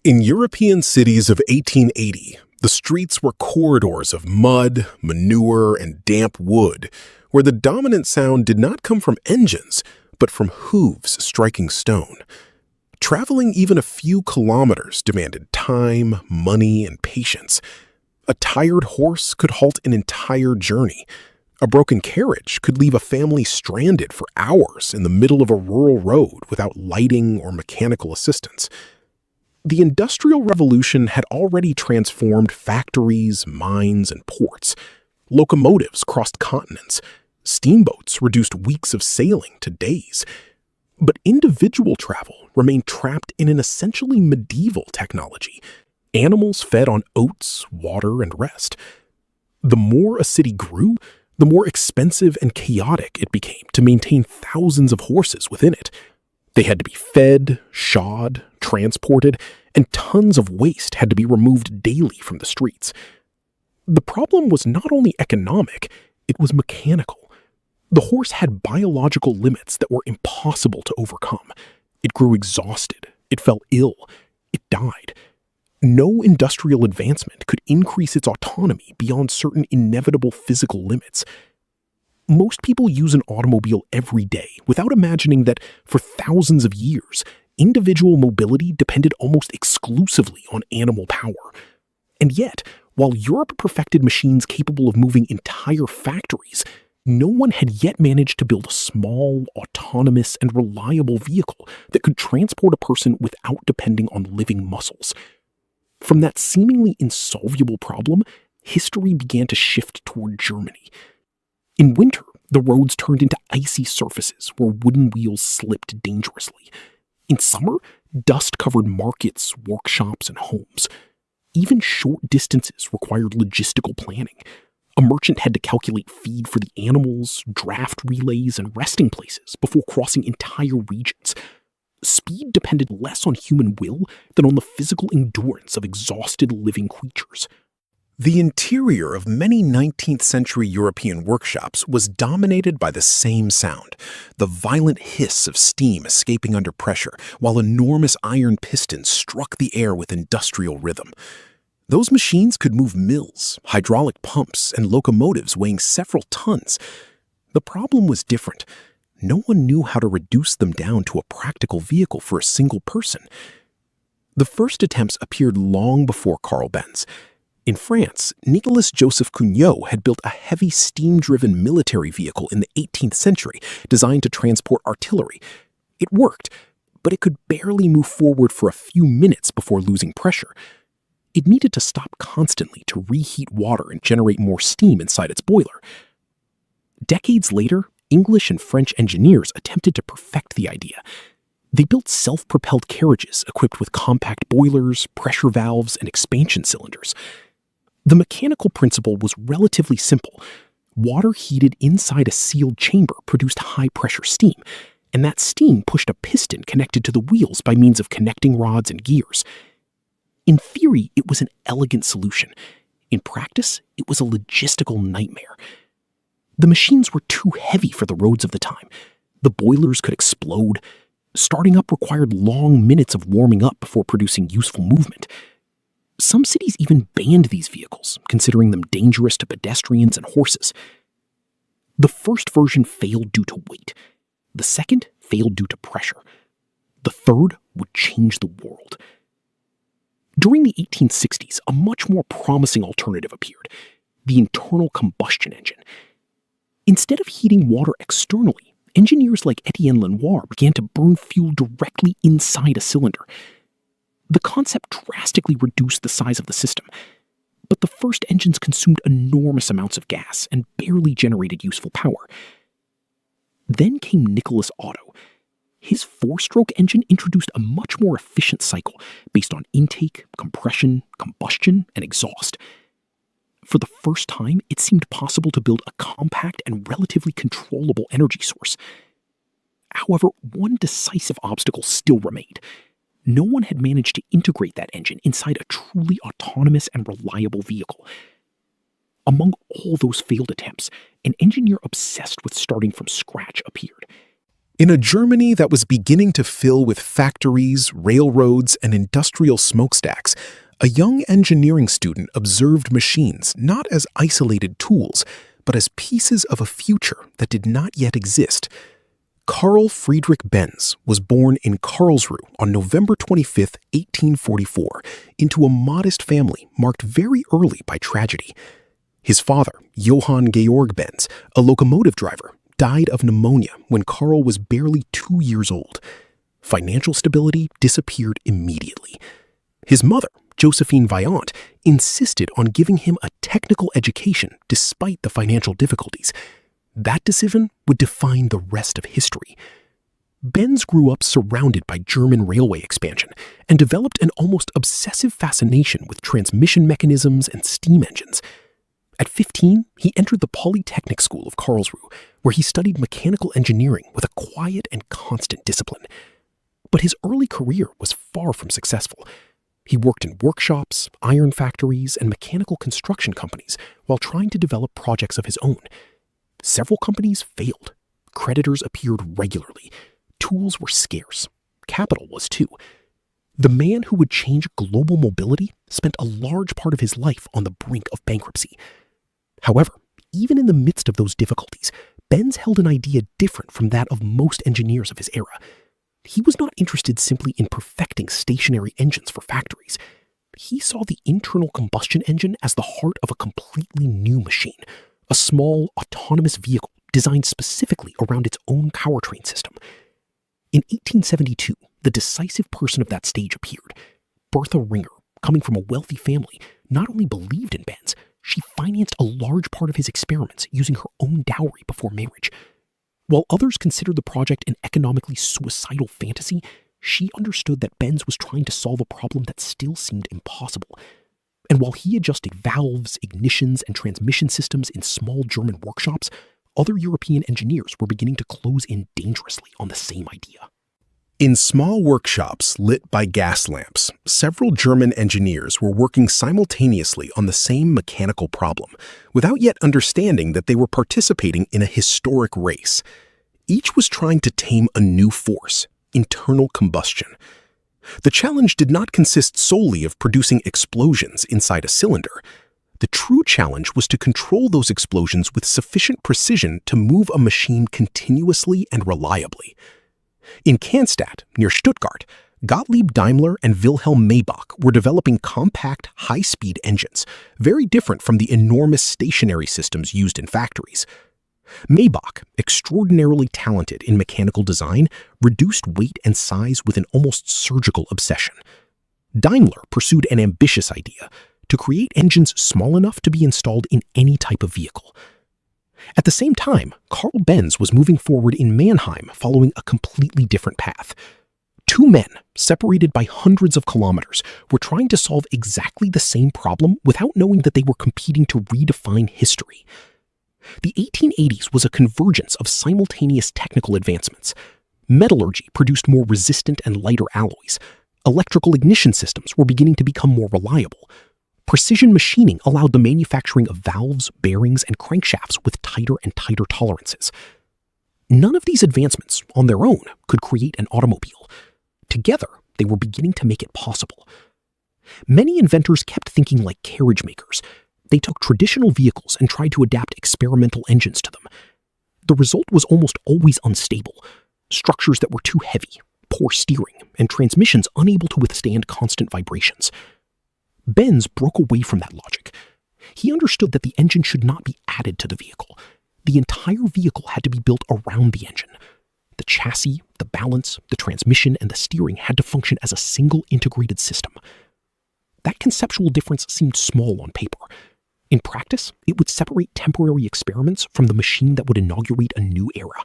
In European cities of 1880, the streets were corridors of mud, manure, and damp wood, where the dominant sound did not come from engines, but from hooves striking stone. Traveling even a few kilometers demanded time, money, and patience. A tired horse could halt an entire journey. A broken carriage could leave a family stranded for hours in the middle of a rural road without lighting or mechanical assistance. The Industrial Revolution had already transformed factories, mines, and ports. Locomotives crossed continents. Steamboats reduced weeks of sailing to days. But individual travel remained trapped in an essentially medieval technology. Animals fed on oats, water, and rest. The more a city grew, the more expensive and chaotic it became to maintain thousands of horses within it. They had to be fed, shod, transported, and tons of waste had to be removed daily from the streets. The problem was not only economic, it was mechanical. The horse had biological limits that were impossible to overcome. It grew exhausted, it fell ill, it died. No industrial advancement could increase its autonomy beyond certain inevitable physical limits. Most people use an automobile every day without imagining that for thousands of years, individual mobility depended almost exclusively on animal power. And yet, while Europe perfected machines capable of moving entire factories, no one had yet managed to build a small, autonomous, and reliable vehicle that could transport a person without depending on living muscles. From that seemingly insoluble problem, history began to shift toward Germany. In winter, the roads turned into icy surfaces where wooden wheels slipped dangerously. In summer, dust covered markets, workshops, and homes. Even short distances required logistical planning. A merchant had to calculate feed for the animals, draft relays, and resting places before crossing entire regions. Speed depended less on human will than on the physical endurance of exhausted living creatures. The interior of many 19th century European workshops was dominated by the same sound, the violent hiss of steam escaping under pressure, while enormous iron pistons struck the air with industrial rhythm. Those machines could move mills, hydraulic pumps, and locomotives weighing several tons. The problem was different. No one knew how to reduce them down to a practical vehicle for a single person. The first attempts appeared long before Karl Benz. In France, Nicolas Joseph Cugnot had built a heavy steam-driven military vehicle in the 18th century designed to transport artillery. It worked, but it could barely move forward for a few minutes before losing pressure. It needed to stop constantly to reheat water and generate more steam inside its boiler. Decades later, English and French engineers attempted to perfect the idea. They built self-propelled carriages equipped with compact boilers, pressure valves, and expansion cylinders. The mechanical principle was relatively simple. Water heated inside a sealed chamber produced high-pressure steam, and that steam pushed a piston connected to the wheels by means of connecting rods and gears. In theory, it was an elegant solution. In practice, it was a logistical nightmare. The machines were too heavy for the roads of the time. The boilers could explode. Starting up required long minutes of warming up before producing useful movement. Some cities even banned these vehicles, considering them dangerous to pedestrians and horses. The first version failed due to weight. The second failed due to pressure. The third would change the world. During the 1860s, a much more promising alternative appeared, the internal combustion engine. Instead of heating water externally, engineers like Etienne Lenoir began to burn fuel directly inside a cylinder. The concept drastically reduced the size of the system, but the first engines consumed enormous amounts of gas and barely generated useful power. Then came Nicholas Otto. His four-stroke engine introduced a much more efficient cycle based on intake, compression, combustion, and exhaust. For the first time, it seemed possible to build a compact and relatively controllable energy source. However, one decisive obstacle still remained. No one had managed to integrate that engine inside a truly autonomous and reliable vehicle. Among all those failed attempts, an engineer obsessed with starting from scratch appeared. In a Germany that was beginning to fill with factories, railroads, and industrial smokestacks, a young engineering student observed machines not as isolated tools, but as pieces of a future that did not yet exist. Karl Friedrich Benz was born in Karlsruhe on November 25, 1844, into a modest family marked very early by tragedy. His father, Johann Georg Benz, a locomotive driver, died of pneumonia when Karl was barely 2 years old. Financial stability disappeared immediately. His mother, Josephine Vaillant, insisted on giving him a technical education despite the financial difficulties. That decision would define the rest of history. Benz grew up surrounded by German railway expansion and developed an almost obsessive fascination with transmission mechanisms and steam engines. At 15, he entered the Polytechnic School of Karlsruhe, where he studied mechanical engineering with a quiet and constant discipline. But his early career was far from successful. He worked in workshops, iron factories, and mechanical construction companies while trying to develop projects of his own. Several companies failed. Creditors appeared regularly. Tools were scarce. Capital was too. The man who would change global mobility spent a large part of his life on the brink of bankruptcy. However, even in the midst of those difficulties, Benz held an idea different from that of most engineers of his era. He was not interested simply in perfecting stationary engines for factories. He saw the internal combustion engine as the heart of a completely new machine, a small, autonomous vehicle designed specifically around its own powertrain system. In 1872, the decisive person of that stage appeared. Bertha Ringer, coming from a wealthy family, not only believed in Benz, she financed a large part of his experiments using her own dowry before marriage. While others considered the project an economically suicidal fantasy, she understood that Benz was trying to solve a problem that still seemed impossible. And while he adjusted valves, ignitions, and transmission systems in small German workshops, other European engineers were beginning to close in dangerously on the same idea. In small workshops lit by gas lamps, several German engineers were working simultaneously on the same mechanical problem, without yet understanding that they were participating in a historic race. Each was trying to tame a new force, internal combustion. The challenge did not consist solely of producing explosions inside a cylinder. The true challenge was to control those explosions with sufficient precision to move a machine continuously and reliably. In Cannstatt, near Stuttgart, Gottlieb Daimler and Wilhelm Maybach were developing compact, high-speed engines, very different from the enormous stationary systems used in factories. Maybach, extraordinarily talented in mechanical design, reduced weight and size with an almost surgical obsession. Daimler pursued an ambitious idea: to create engines small enough to be installed in any type of vehicle. At the same time, Karl Benz was moving forward in Mannheim following a completely different path. Two men, separated by hundreds of kilometers, were trying to solve exactly the same problem without knowing that they were competing to redefine history. The 1880s was a convergence of simultaneous technical advancements. Metallurgy produced more resistant and lighter alloys. Electrical ignition systems were beginning to become more reliable. Precision machining allowed the manufacturing of valves, bearings, and crankshafts with tighter and tighter tolerances. None of these advancements, on their own, could create an automobile. Together, they were beginning to make it possible. Many inventors kept thinking like carriage makers. They took traditional vehicles and tried to adapt experimental engines to them. The result was almost always unstable. Structures that were too heavy, poor steering, and transmissions unable to withstand constant vibrations. Benz broke away from that logic. He understood that the engine should not be added to the vehicle. The entire vehicle had to be built around the engine. The chassis, the balance, the transmission, and the steering had to function as a single integrated system. That conceptual difference seemed small on paper. In practice, it would separate temporary experiments from the machine that would inaugurate a new era.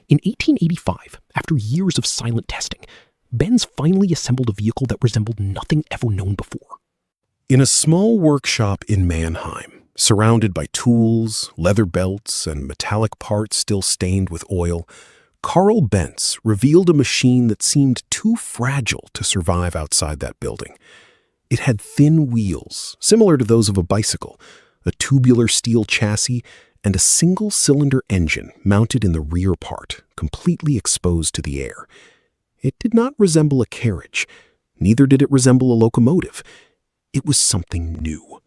In 1885, after years of silent testing, Benz finally assembled a vehicle that resembled nothing ever known before. In a small workshop in Mannheim, surrounded by tools, leather belts, and metallic parts still stained with oil, Karl Benz revealed a machine that seemed too fragile to survive outside that building. It had thin wheels, similar to those of a bicycle, a tubular steel chassis, and a single-cylinder engine mounted in the rear part, completely exposed to the air. It did not resemble a carriage, neither did it resemble a locomotive. It was something new.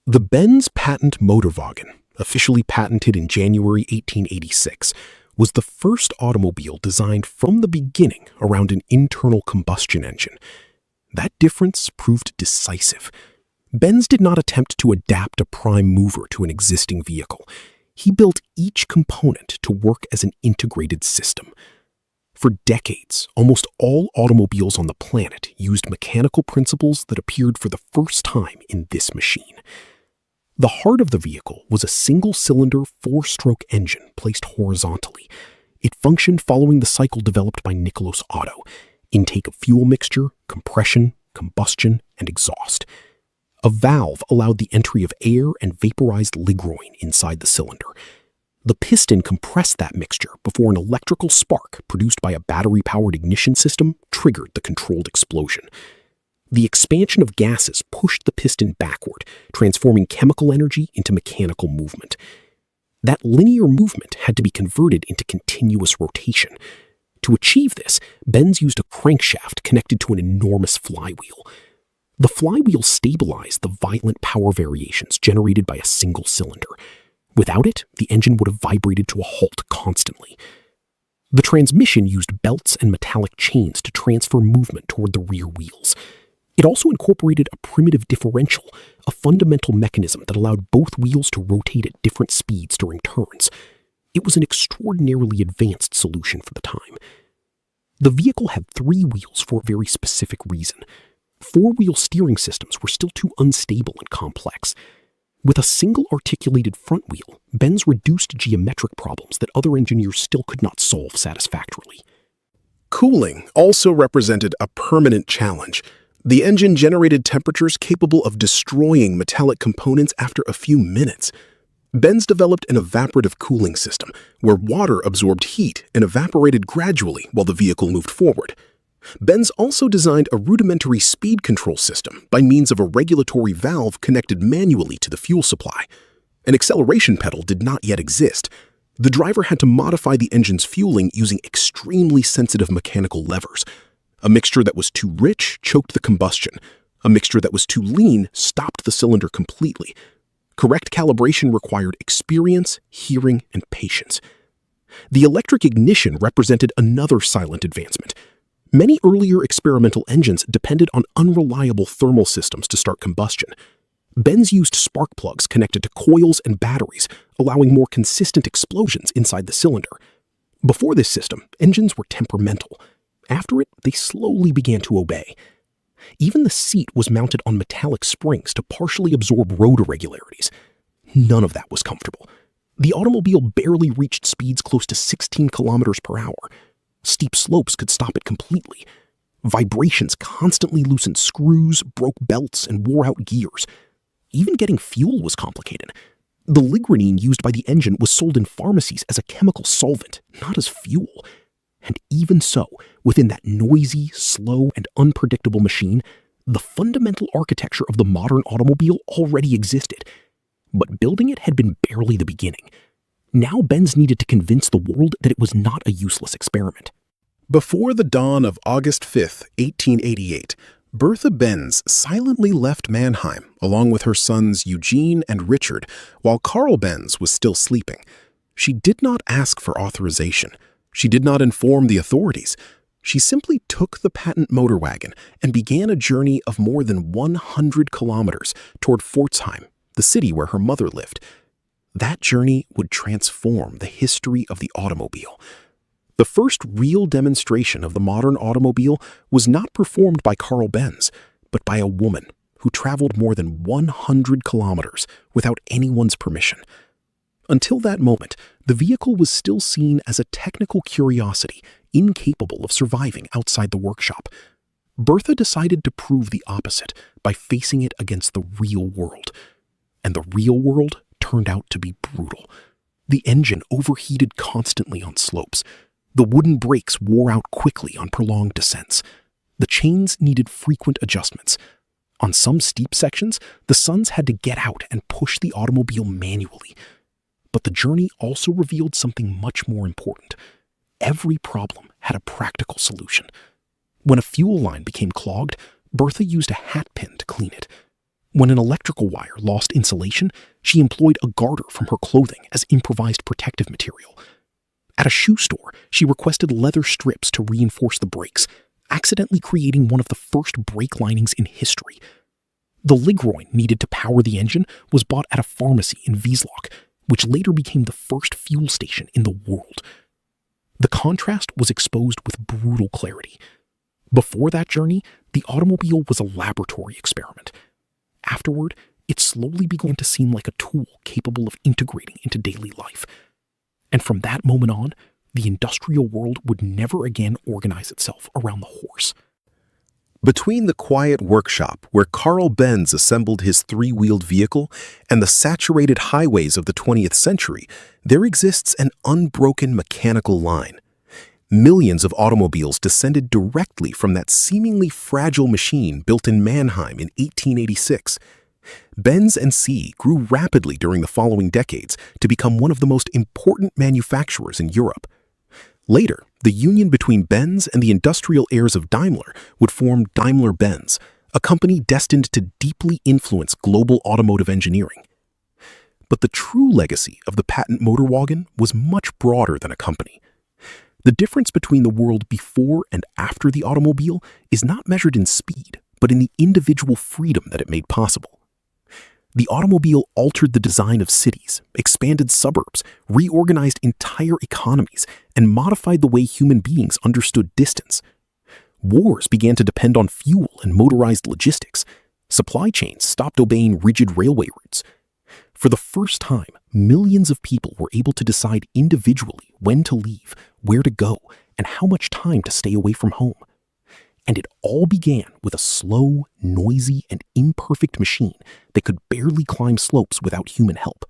The Benz patent Motorwagen, officially patented in January 1886, was the first automobile designed from the beginning around an internal combustion engine. That difference proved decisive. Benz did not attempt to adapt a prime mover to an existing vehicle. He built each component to work as an integrated system. For decades, almost all automobiles on the planet used mechanical principles that appeared for the first time in this machine. The heart of the vehicle was a single-cylinder, four-stroke engine placed horizontally. It functioned following the cycle developed by Nicholas Otto: intake of fuel mixture, compression, combustion, and exhaust. A valve allowed the entry of air and vaporized ligroin inside the cylinder. The piston compressed that mixture before an electrical spark produced by a battery-powered ignition system triggered the controlled explosion. The expansion of gases pushed the piston backward, transforming chemical energy into mechanical movement. That linear movement had to be converted into continuous rotation. To achieve this, Benz used a crankshaft connected to an enormous flywheel. The flywheel stabilized the violent power variations generated by a single cylinder. Without it, the engine would have vibrated to a halt constantly. The transmission used belts and metallic chains to transfer movement toward the rear wheels. It also incorporated a primitive differential, a fundamental mechanism that allowed both wheels to rotate at different speeds during turns. It was an extraordinarily advanced solution for the time. The vehicle had three wheels for a very specific reason. Four-wheel steering systems were still too unstable and complex. With a single articulated front wheel, Benz reduced geometric problems that other engineers still could not solve satisfactorily. Cooling also represented a permanent challenge. The engine generated temperatures capable of destroying metallic components after a few minutes. Benz developed an evaporative cooling system, where water absorbed heat and evaporated gradually while the vehicle moved forward. Benz also designed a rudimentary speed control system by means of a regulatory valve connected manually to the fuel supply. An acceleration pedal did not yet exist. The driver had to modify the engine's fueling using extremely sensitive mechanical levers. A mixture that was too rich choked the combustion. A mixture that was too lean stopped the cylinder completely. Correct calibration required experience, hearing, and patience. The electric ignition represented another silent advancement. Many earlier experimental engines depended on unreliable thermal systems to start combustion. Benz used spark plugs connected to coils and batteries, allowing more consistent explosions inside the cylinder. Before this system, engines were temperamental. After it, they slowly began to obey. Even the seat was mounted on metallic springs to partially absorb road irregularities. None of that was comfortable. The automobile barely reached speeds close to 16 kilometers per hour. Steep slopes could stop it completely. Vibrations constantly loosened screws, broke belts, and wore out gears. Even getting fuel was complicated. The ligronine used by the engine was sold in pharmacies as a chemical solvent, not as fuel. And even so, within that noisy, slow, and unpredictable machine, the fundamental architecture of the modern automobile already existed. But building it had been barely the beginning. Now Benz needed to convince the world that it was not a useless experiment. Before the dawn of August 5, 1888, Bertha Benz silently left Mannheim along with her sons Eugene and Richard while Karl Benz was still sleeping. She did not ask for authorization. She did not inform the authorities. She simply took the patent Motorwagen and began a journey of more than 100 kilometers toward Pforzheim, the city where her mother lived. That journey would transform the history of the automobile. The first real demonstration of the modern automobile was not performed by Karl Benz, but by a woman who traveled more than 100 kilometers without anyone's permission. Until that moment, the vehicle was still seen as a technical curiosity, incapable of surviving outside the workshop. Bertha decided to prove the opposite by facing it against the real world. And the real world turned out to be brutal. The engine overheated constantly on slopes. The wooden brakes wore out quickly on prolonged descents. The chains needed frequent adjustments. On some steep sections, the sons had to get out and push the automobile manually. But the journey also revealed something much more important. Every problem had a practical solution. When a fuel line became clogged, Bertha used a hat pin to clean it. When an electrical wire lost insulation, she employed a garter from her clothing as improvised protective material. At a shoe store, she requested leather strips to reinforce the brakes, accidentally creating one of the first brake linings in history. The Ligroin needed to power the engine was bought at a pharmacy in Wiesloch, which later became the first fuel station in the world. The contrast was exposed with brutal clarity. Before that journey, the automobile was a laboratory experiment. Afterward, it slowly began to seem like a tool capable of integrating into daily life. And from that moment on, the industrial world would never again organize itself around the horse. Between the quiet workshop where Karl Benz assembled his three-wheeled vehicle and the saturated highways of the 20th century, there exists an unbroken mechanical line. Millions of automobiles descended directly from that seemingly fragile machine built in Mannheim in 1886. Benz and C grew rapidly during the following decades to become one of the most important manufacturers in Europe. Later, the union between Benz and the industrial heirs of Daimler would form Daimler-Benz, a company destined to deeply influence global automotive engineering. But the true legacy of the patent motor wagon was much broader than a company. The difference between the world before and after the automobile is not measured in speed, but in the individual freedom that it made possible. The automobile altered the design of cities, expanded suburbs, reorganized entire economies, and modified the way human beings understood distance. Wars began to depend on fuel and motorized logistics. Supply chains stopped obeying rigid railway routes. For the first time, millions of people were able to decide individually when to leave, where to go, and how much time to stay away from home. And it all began with a slow, noisy, and imperfect machine that could barely climb slopes without human help.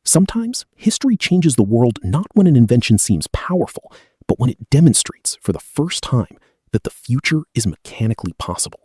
Sometimes, history changes the world not when an invention seems powerful, but when it demonstrates for the first time that the future is mechanically possible.